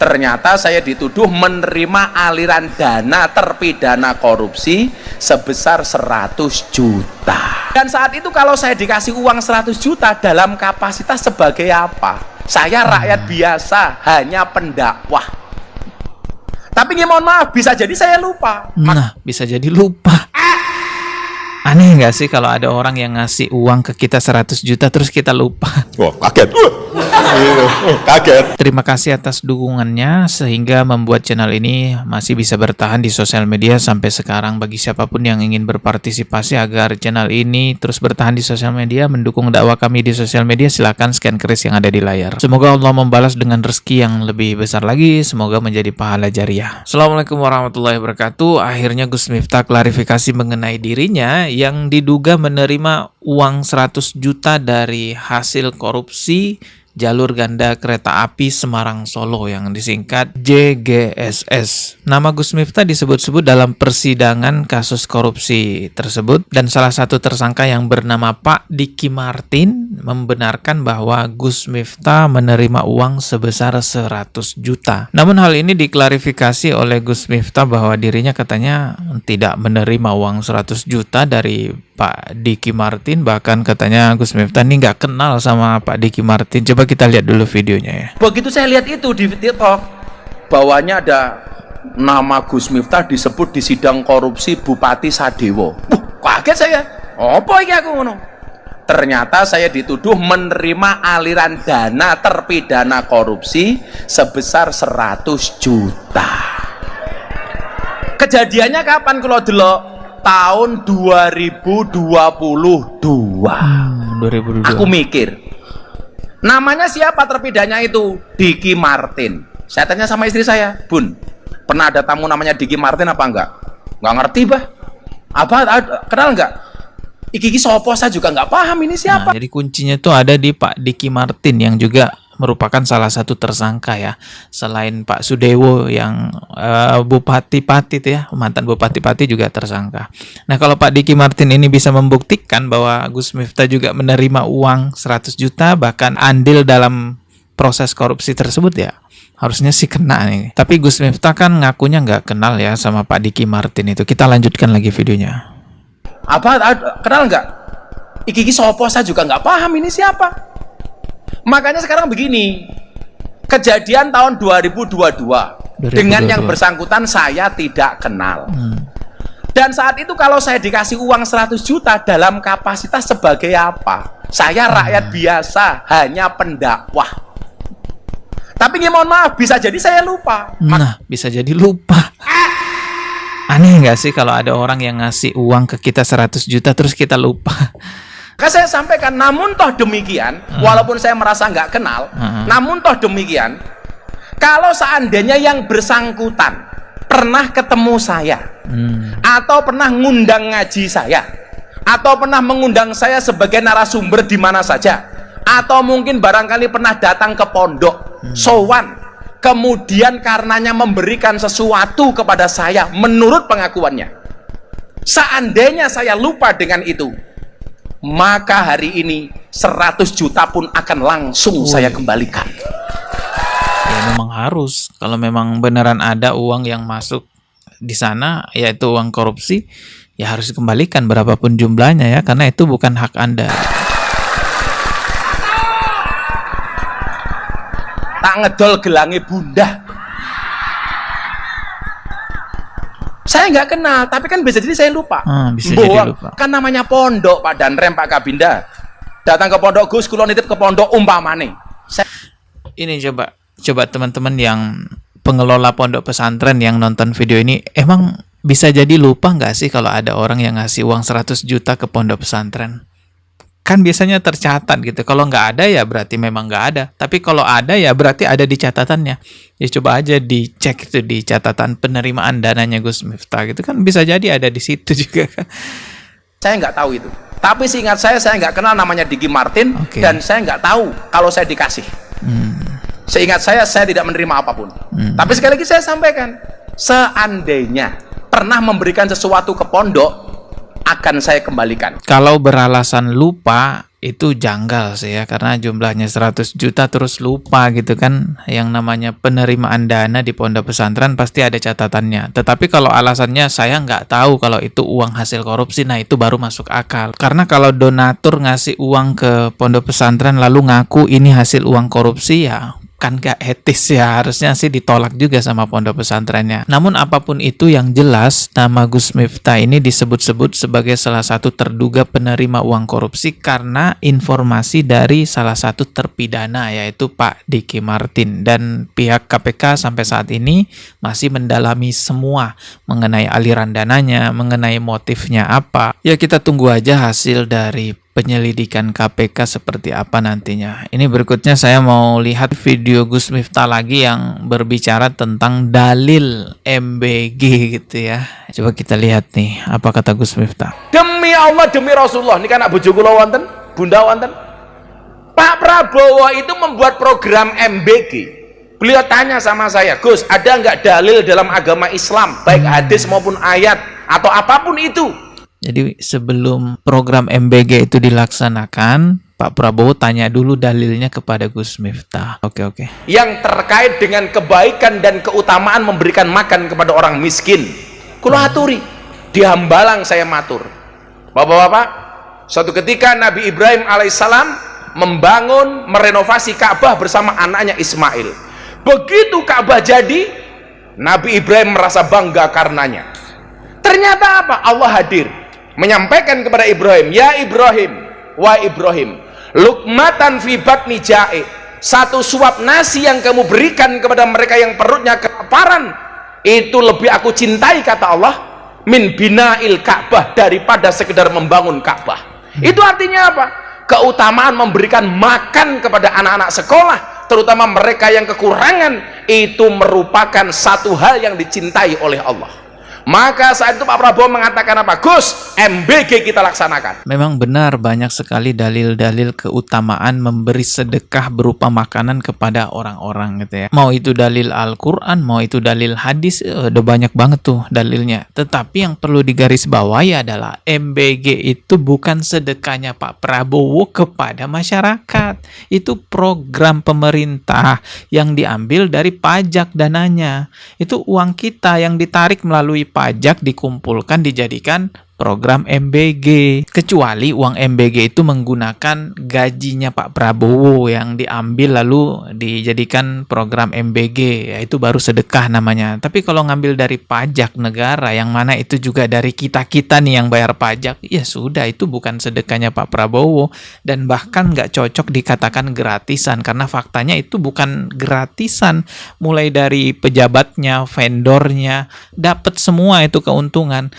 Ternyata saya dituduh menerima aliran dana terpidana korupsi sebesar 100 juta. Dan saat itu kalau saya dikasih uang 100 juta dalam kapasitas sebagai apa? Saya rakyat biasa, hanya pendakwah. Tapi mohon maaf, bisa jadi saya lupa. Nah, bisa jadi lupa. Aneh nggak sih kalau ada orang yang ngasih uang ke kita 100 juta terus kita lupa? Wah, kaget. Kaget. Terima kasih atas dukungannya sehingga membuat channel ini masih bisa bertahan di sosial media sampai sekarang. Bagi siapapun yang ingin berpartisipasi agar channel ini terus bertahan di sosial media, mendukung dakwah kami di sosial media, silakan scan kris yang ada di layar. Semoga Allah membalas dengan rezeki yang lebih besar lagi, semoga menjadi pahala jariah. Assalamualaikum warahmatullahi wabarakatuh. Akhirnya Gus Miftah klarifikasi mengenai dirinya yang diduga menerima uang 100 juta dari hasil korupsi jalur ganda kereta api Semarang Solo yang disingkat JGSS. Nama Gus Miftah disebut-sebut dalam persidangan kasus korupsi tersebut, dan salah satu tersangka yang bernama Pak Diki Martin membenarkan bahwa Gus Miftah menerima uang sebesar 100 juta. Namun hal ini diklarifikasi oleh Gus Miftah bahwa dirinya katanya tidak menerima uang 100 juta dari Pak Diki Martin. Bahkan katanya Gus Miftah ini nggak kenal sama Pak Diki Martin. Coba kita lihat dulu videonya ya. Begitu saya lihat itu di TikTok, bawahnya ada nama Gus Miftah disebut di sidang korupsi Bupati Sadewo. Kaget saya. Apa ini aku ngono? Ternyata saya dituduh menerima aliran dana terpidana korupsi sebesar 100 juta. Kejadiannya kapan kalau delok? Tahun 2022. 2022. Aku mikir, namanya siapa terpidananya itu? Diki Martin. Saya tanya sama istri saya, Bun, pernah ada tamu namanya Diki Martin apa enggak? Enggak ngerti, bah. Apa, kenal enggak? Iki sopo, saya juga enggak paham ini siapa. Nah, jadi kuncinya tuh ada di Pak Diki Martin yang juga merupakan salah satu tersangka ya, selain Pak Sudewo yang Bupati Pati ya, mantan Bupati Pati juga tersangka. Nah, kalau Pak Diki Martin ini bisa membuktikan bahwa Gus Miftah juga menerima uang 100 juta bahkan andil dalam proses korupsi tersebut, ya harusnya sih kena nih. Tapi Gus Miftah kan ngakunya nggak kenal ya sama Pak Diki Martin itu. Kita lanjutkan lagi videonya. Apa, kenal enggak? Iki sopo, saya juga enggak paham ini siapa. Makanya sekarang begini, kejadian tahun 2022 dengan yang bersangkutan saya tidak kenal. Dan saat itu kalau saya dikasih uang 100 juta dalam kapasitas sebagai apa? Saya rakyat biasa, hanya pendakwah. Tapi mohon maaf, bisa jadi saya lupa. Nah, bisa jadi lupa. Aneh nggak sih kalau ada orang yang ngasih uang ke kita 100 juta terus kita lupa? Kan saya sampaikan, namun toh demikian, walaupun saya merasa nggak kenal, namun toh demikian, kalau seandainya yang bersangkutan pernah ketemu saya, atau pernah ngundang ngaji saya, atau pernah mengundang saya sebagai narasumber di mana saja, atau mungkin barangkali pernah datang ke pondok, sowan, kemudian karenanya memberikan sesuatu kepada saya menurut pengakuannya, seandainya saya lupa dengan itu, maka hari ini 100 juta pun akan langsung saya kembalikan. Ya memang harus, kalau memang beneran ada uang yang masuk di sana, yaitu uang korupsi, ya harus dikembalikan berapapun jumlahnya ya, karena itu bukan hak Anda. Tak ngedol gelangi bunda. Saya nggak kenal, tapi kan bisa jadi saya lupa. Bisa jadi lupa. Kan namanya pondok, Pak Danrem, Pak Kabinda. Datang ke pondok, Gus, kula nitip ke pondok umpamane. Ini coba teman-teman yang pengelola pondok pesantren yang nonton video ini, emang bisa jadi lupa nggak sih kalau ada orang yang ngasih uang 100 juta ke pondok pesantren? Kan biasanya tercatat gitu. Kalau nggak ada ya berarti memang nggak ada. Tapi kalau ada ya berarti ada di catatannya. Ya coba aja dicek itu di catatan penerimaan dananya Gus Miftah gitu kan, bisa jadi ada di situ juga kan. Saya nggak tahu itu. Tapi seingat saya nggak kenal namanya Diki Martin, dan saya nggak tahu kalau saya dikasih. Seingat saya tidak menerima apapun. Tapi sekali lagi saya sampaikan, seandainya pernah memberikan sesuatu ke pondok, akan saya kembalikan. Kalau beralasan lupa, itu janggal sih ya, karena jumlahnya 100 juta terus lupa gitu kan. Yang namanya penerimaan dana di pondok pesantren pasti ada catatannya. Tetapi kalau alasannya saya nggak tahu kalau itu uang hasil korupsi, nah itu baru masuk akal. Karena kalau donatur ngasih uang ke pondok pesantren lalu ngaku ini hasil uang korupsi, ya kan gak etis ya, harusnya sih ditolak juga sama pondok pesantrennya. Namun apapun itu, yang jelas nama Gus Miftah ini disebut-sebut sebagai salah satu terduga penerima uang korupsi karena informasi dari salah satu terpidana, yaitu Pak Diki Martin. Dan pihak KPK sampai saat ini masih mendalami semua mengenai aliran dananya, mengenai motifnya apa. Ya kita tunggu aja hasil dari penyelidikan KPK seperti apa nantinya. Ini berikutnya saya mau lihat video Gus Miftah lagi yang berbicara tentang dalil MBG gitu ya. Coba kita lihat nih apa kata Gus Miftah. Demi Allah, demi Rasulullah, ini kan anak bojo kula wonten, bunda wonten. Pak Prabowo itu membuat program MBG. Beliau tanya sama saya, Gus, ada nggak dalil dalam agama Islam, baik hadis maupun ayat atau apapun itu? Jadi sebelum program MBG itu dilaksanakan, Pak Prabowo tanya dulu dalilnya kepada Gus Miftah. Oke. Yang terkait dengan kebaikan dan keutamaan memberikan makan kepada orang miskin. Kula aturi, di Hambalang saya matur. Bapak-bapak, suatu ketika Nabi Ibrahim alaihissalam membangun, merenovasi Ka'bah bersama anaknya Ismail. Begitu Ka'bah jadi, Nabi Ibrahim merasa bangga karenanya. Ternyata apa? Allah hadir menyampaikan kepada Ibrahim, ya Ibrahim, wa Ibrahim, lukmatan fi batni ja'i, satu suap nasi yang kamu berikan kepada mereka yang perutnya kelaparan, itu lebih aku cintai, kata Allah, min bina'il Ka'bah, daripada sekedar membangun Ka'bah. Itu artinya apa? Keutamaan memberikan makan kepada anak-anak sekolah, terutama mereka yang kekurangan, itu merupakan satu hal yang dicintai oleh Allah. Maka saat itu Pak Prabowo mengatakan apa? Gus, MBG kita laksanakan. Memang benar banyak sekali dalil-dalil keutamaan memberi sedekah berupa makanan kepada orang-orang gitu ya. Mau itu dalil Al-Quran, mau itu dalil hadis, udah banyak banget tuh dalilnya. Tetapi yang perlu digarisbawahi adalah MBG itu bukan sedekahnya Pak Prabowo kepada masyarakat. Itu program pemerintah yang diambil dari pajak dananya. Itu uang kita yang ditarik melalui pajak, dikumpulkan, dijadikan program MBG. Kecuali uang MBG itu menggunakan gajinya Pak Prabowo yang diambil lalu dijadikan program MBG, ya itu baru sedekah namanya. Tapi kalau ngambil dari pajak negara, yang mana itu juga dari kita-kita nih yang bayar pajak, ya sudah, itu bukan sedekahnya Pak Prabowo. Dan bahkan nggak cocok dikatakan gratisan, karena faktanya itu bukan gratisan. Mulai dari pejabatnya, vendornya, dapat semua itu keuntungan.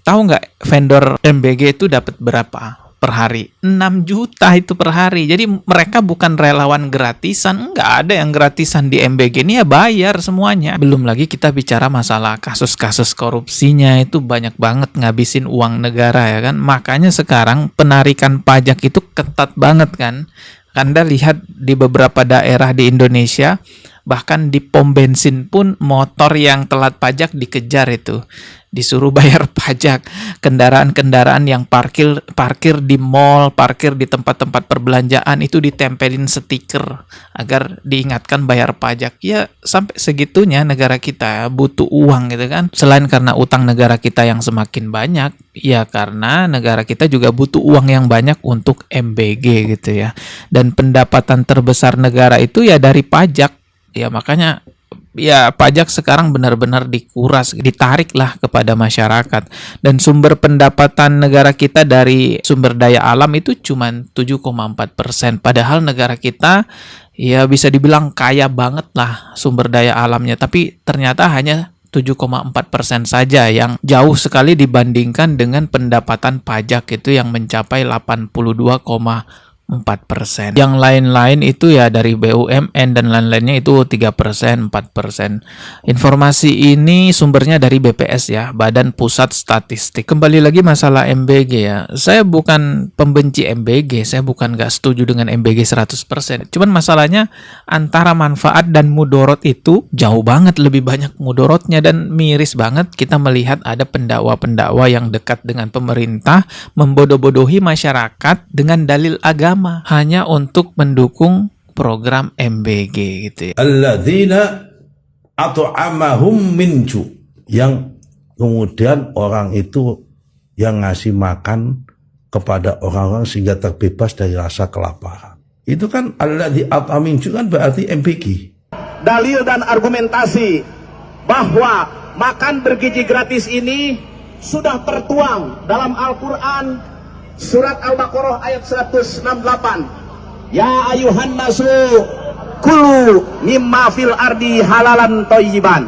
Tahu nggak vendor MBG itu dapat berapa per hari? 6 juta itu per hari. Jadi mereka bukan relawan gratisan. Nggak ada yang gratisan di MBG ini, ya bayar semuanya. Belum lagi kita bicara masalah kasus-kasus korupsinya, itu banyak banget ngabisin uang negara ya kan. Makanya sekarang penarikan pajak itu ketat banget kan. Anda lihat di beberapa daerah di Indonesia, bahkan di pom bensin pun motor yang telat pajak dikejar itu, disuruh bayar pajak. Kendaraan-kendaraan yang parkir di mall, parkir di tempat-tempat perbelanjaan itu ditempelin stiker agar diingatkan bayar pajak. Ya sampai segitunya negara kita butuh uang gitu kan. Selain karena utang negara kita yang semakin banyak, ya karena negara kita juga butuh uang yang banyak untuk MBG gitu ya. Dan pendapatan terbesar negara itu ya dari pajak. Ya makanya ya pajak sekarang benar-benar dikuras, ditariklah kepada masyarakat. Dan sumber pendapatan negara kita dari sumber daya alam itu cuma 7,4%. Padahal negara kita ya bisa dibilang kaya banget lah sumber daya alamnya. Tapi ternyata hanya 7,4% saja, yang jauh sekali dibandingkan dengan pendapatan pajak itu yang mencapai 82,4 4%. Yang lain-lain itu ya dari BUMN dan lain-lainnya itu 3%, 4%. Informasi ini sumbernya dari BPS ya, Badan Pusat Statistik. Kembali lagi masalah MBG ya. Saya bukan pembenci MBG, saya bukan gak setuju dengan MBG 100%. Cuman masalahnya antara manfaat dan mudorot itu jauh banget, lebih banyak mudorotnya, dan miris banget kita melihat ada pendakwa-pendakwa yang dekat dengan pemerintah membodoh-bodohi masyarakat dengan dalil agama hanya untuk mendukung program MBG gitu ya. Alladzina at'amahum min ju', yang kemudian orang itu yang ngasih makan kepada orang-orang sehingga terbebas dari rasa kelaparan. Itu kan alladzi at'ama min ju' kan berarti MBG. Dalil dan argumentasi bahwa makan bergizi gratis ini sudah tertuang dalam Al-Quran surat Al-Baqarah ayat 168. Ya ayuhan nasu kulu mimma fil ardi halalan thayyiban.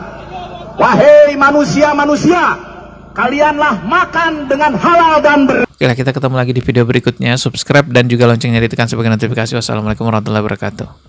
Wahai manusia-manusia, kalianlah makan dengan halal dan Oke, kita ketemu lagi di video berikutnya. Subscribe dan juga loncengnya ditekan sebagai notifikasi. Wassalamualaikum warahmatullahi wabarakatuh.